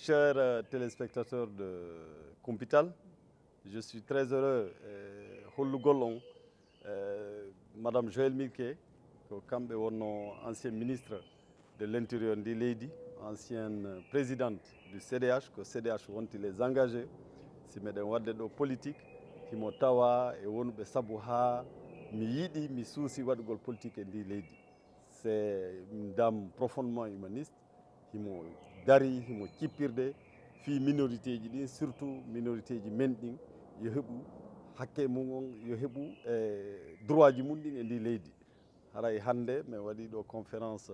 Chers téléspectateurs de Kumpital, je suis très heureux. Madame Joël Milquet, ancienne ministre de l'Intérieur de Lady, ancienne présidente du CDH, que CDH ont les engagés, si mesdames wadde do politique, himo tawa et wonbe sabouha, mi yidi mi souci wadugol politique et di Lady. C'est une dame profondément humaniste, himo dari, himo kippirde, fi minorité ji, surtout minorité ji men ɗin yo heɓu hakke mum yo heɓu droit ji mum ɗin e ndi leydi. Haray hande mi waɗi ɗo conférence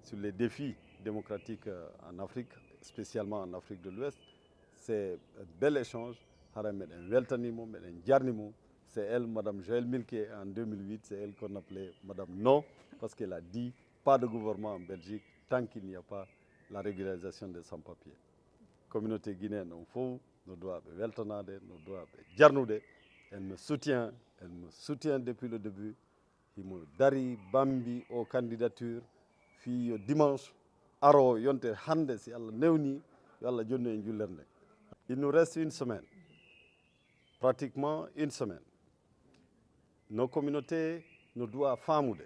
sur les défis démocratiques en Afrique, spécialement en Afrique de l'Ouest. C'est un bel échange. Haray meɗen weltanimo, meɗen jarnimo. C'est elle, Madame Joël Milquet, en 2008, c'est elle qu'on appelait Madame Non, parce qu'elle a dit pas de gouvernement en Belgique tant qu'il n'y a pas la régularisation des sans-papiers. Communauté guinéenne, on faut, nous doit weltanade, nous doit jarnude. Elle me soutient depuis le début. Il me dari bambi aux candidatures. Fi dimanche, aro yonte hande si Allah newni, yalla jonne en jullerne. Il nous reste une semaine, pratiquement une semaine. Nos communautés nous doivent famoude.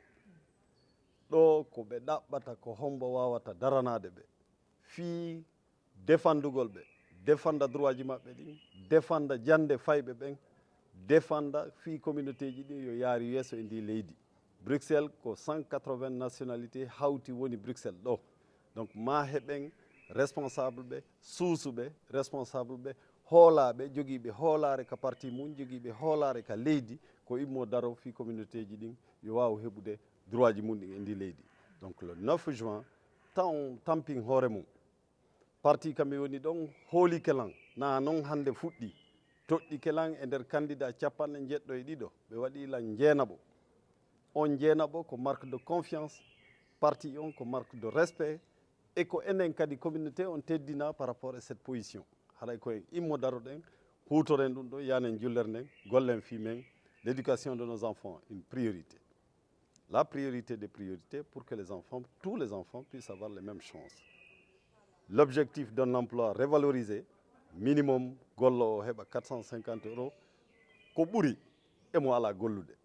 Ɗo ko ɓe ɗaɓɓata ko hombo wawata daranade ɓe fi défendugol ɓe défenda droit ji maɓɓe ɗin défenda jande fayɓe ɓen défenda fi communauté ji ɗin yo yaari yeeso e ndi leydi. Bruxelles ko 180 nationalité hawti woni Bruxelles ɗo. Donc ma heɓen responsable ɓe suusuɓe responsable ɓe hoolaɓe jogiiɓe hoolare ka parti mum jogiiɓe hoolare ka leydi ko immo daro fi communauté ji ɗin yo waw heɓude droit ji mum ɗin e ndi leydi. Donc le 9 juin taw tampin hoore mum parti kamɓe woni ɗon hooli kelan na noon hannde fuɗɗi toɗɗi kelan e nder candidat capanɗe jeɗɗo e ɗiɗo ɓe waɗi lan jeenaɓo on jeenaɓo ko marque de confiance parti on ko marque de respect et ko enen kadi communauté on teddina par rapport à cette position haɗay koye immo daroɗen hutoren ɗum ɗo yanen jullere nden gollen fimen l'éducation de nos enfants une priorité. La priorité des priorités pour que les enfants, tous les enfants puissent avoir les mêmes chances. L'objectif d'un emploi révalorisé, minimum gollo heba 450 €, ko ɓuri emo ala gollude.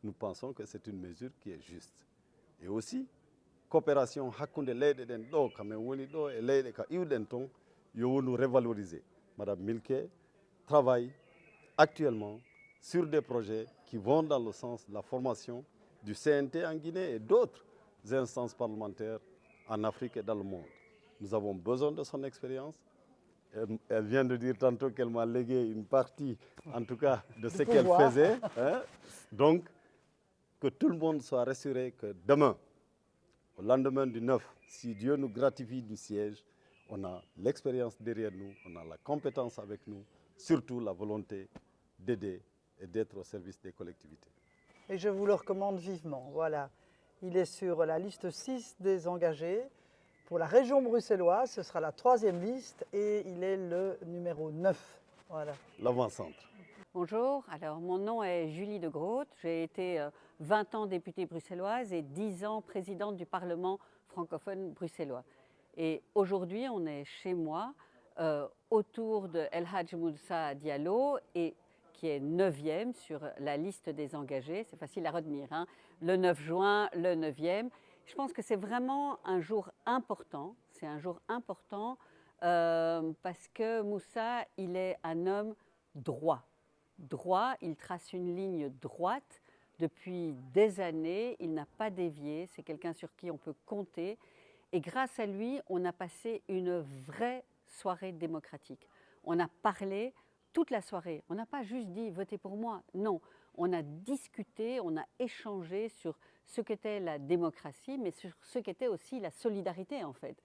Nous pensons que c'est une mesure qui est juste. Et aussi, coopération hakkunde leyɗe ɗen ɗo kamen woni ɗo e leyɗe ka iwɗen ton yo wonu révaloriser. Madame Milquet travaille actuellement sur des projets qui vont dans le sens de la formation du CNT en Guinée et d'autres instances parlementaires en Afrique et dans le monde. Nous avons besoin de son expérience. Elle vient de dire tantôt qu'elle m'a légué une partie, en tout cas, de ce qu'elle faisait. Hein? Donc, que tout le monde soit rassuré que demain, au lendemain du 9, si Dieu nous gratifie du siège, on a l'expérience derrière nous, on a la compétence avec nous, surtout la volonté d'aider et d'être au service des collectivités. Et je vous le recommande vivement. Voilà. Il est sur la liste 6 des engagés. Pour la région bruxelloise, ce sera la 3e liste et il est le numéro 9. Voilà. L'avant-centre. Bonjour, alors mon nom est Julie de Groot. J'ai été 20 ans députée bruxelloise et 10 ans présidente du Parlement francophone bruxellois. Et aujourd'hui, on est chez moi autour de El Hadj Moussa Diallo et qui est 9e sur la liste des engagés. C'est facile à retenir, hein. Le 9 juin, le 9e. Je pense que c'est vraiment un jour important. C'est un jour important parce que Moussa, il est un homme droit. Droit, il trace une ligne droite depuis des années. Il n'a pas dévié. C'est quelqu'un sur qui on peut compter. Et grâce à lui, on a passé une vraie soirée démocratique. On a parlé toute la soirée. On n'a pas juste dit « votez pour moi ». Non, on a discuté, on a échangé sur ce qu'était la démocratie, mais sur ce qu'était aussi la solidarité en fait.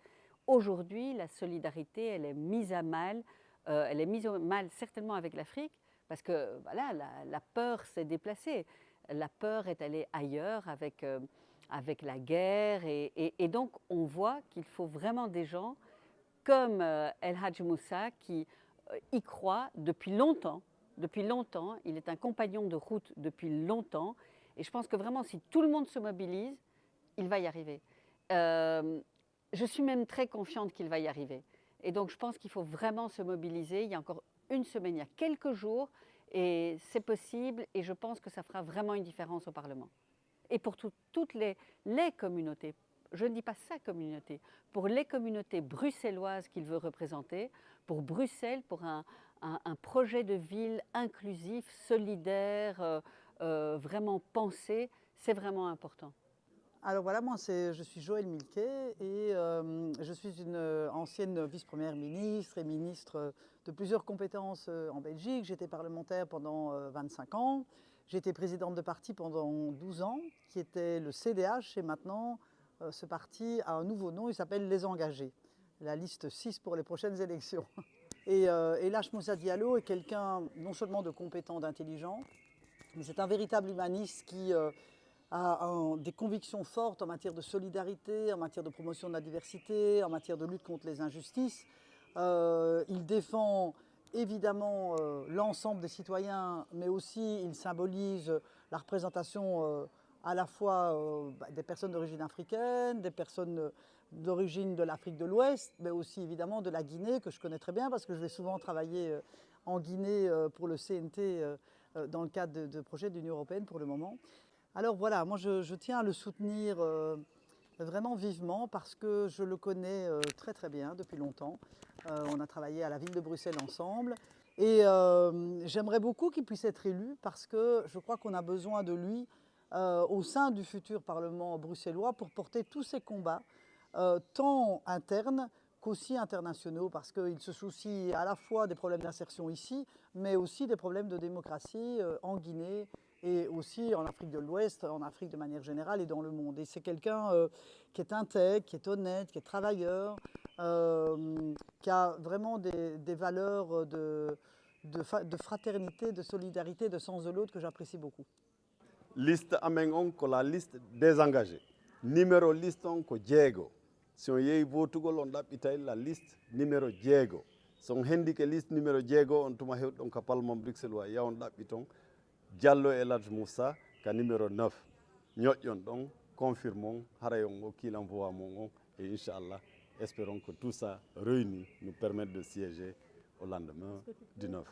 Aujourd'hui, la solidarité, elle est mise à mal. Elle est mise à mal certainement avec l'Afrique, parce que voilà, la peur s'est déplacée. La peur est allée ailleurs avec la guerre. Et donc, on voit qu'il faut vraiment des gens comme El Hadj Moussa qui y croit depuis longtemps. Depuis longtemps, il est un compagnon de route depuis longtemps. Et je pense que vraiment, si tout le monde se mobilise, il va y arriver. Je suis même très confiante qu'il va y arriver. Et donc je pense qu'il faut vraiment se mobiliser. Il y a encore une semaine, il y a quelques jours, et c'est possible, et je pense que ça fera vraiment une différence au Parlement. Et pour toutes les communautés, je ne dis pas sa communauté, pour les communautés bruxelloises qu'il veut représenter, pour Bruxelles, pour un projet de ville inclusif, solidaire, vraiment pensé, c'est vraiment important. Alors voilà, moi je suis Joëlle Milquet et je suis une ancienne vice-première ministre et ministre de plusieurs compétences en Belgique. J'étais parlementaire pendant 25 ans. J'étais présidente de parti pendant 12 ans, qui était le CDH, et maintenant ce parti a un nouveau nom, il s'appelle Les Engagés, la liste 6 pour les prochaines élections. Et Lach Moussa Diallo est quelqu'un non seulement de compétent, d'intelligent, mais c'est un véritable humaniste qui a des convictions fortes en matière de solidarité, en matière de promotion de la diversité, en matière de lutte contre les injustices. Il défend évidemment l'ensemble des citoyens, mais aussi il symbolise la représentation à la fois des personnes d'origine africaine, des personnes d'origine de l'Afrique de l'Ouest, mais aussi évidemment de la Guinée, que je connais très bien parce que je vais souvent travailler en Guinée pour le CNT dans le cadre de projets de l'Union européenne pour le moment. Alors voilà, moi je tiens à le soutenir vraiment vivement parce que je le connais très très bien depuis longtemps. On a travaillé à la ville de Bruxelles ensemble et j'aimerais beaucoup qu'il puisse être élu parce que je crois qu'on a besoin de lui au sein du futur Parlement bruxellois pour porter tous ces combats, tant internes qu'aussi internationaux, parce qu'il se soucie à la fois des problèmes d'insertion ici, mais aussi des problèmes de démocratie en Guinée, et aussi en Afrique de l'Ouest, en Afrique de manière générale et dans le monde. Et c'est quelqu'un qui est intègre, qui est honnête, qui est travailleur, qui a vraiment des valeurs de fraternité, de solidarité, de sens de l'autre que j'apprécie beaucoup. Liste amen on ko la liste des engagés. Numéro liste on ko jeego. Si on yehi votugol on ɗaɓɓitay la liste numéro jeego. So on hendi ke liste numéro jeego on tuma hewɗon ka Parlement bruxellois ya on ɗaɓɓiton Diallo El Hadj Moussa ka numéro 9 ñoƴƴon ɗon confirmons haray on hokkilan voix mon on et inchallah espérons que tout ça réuni nous permette de siéger au lendemain du 9.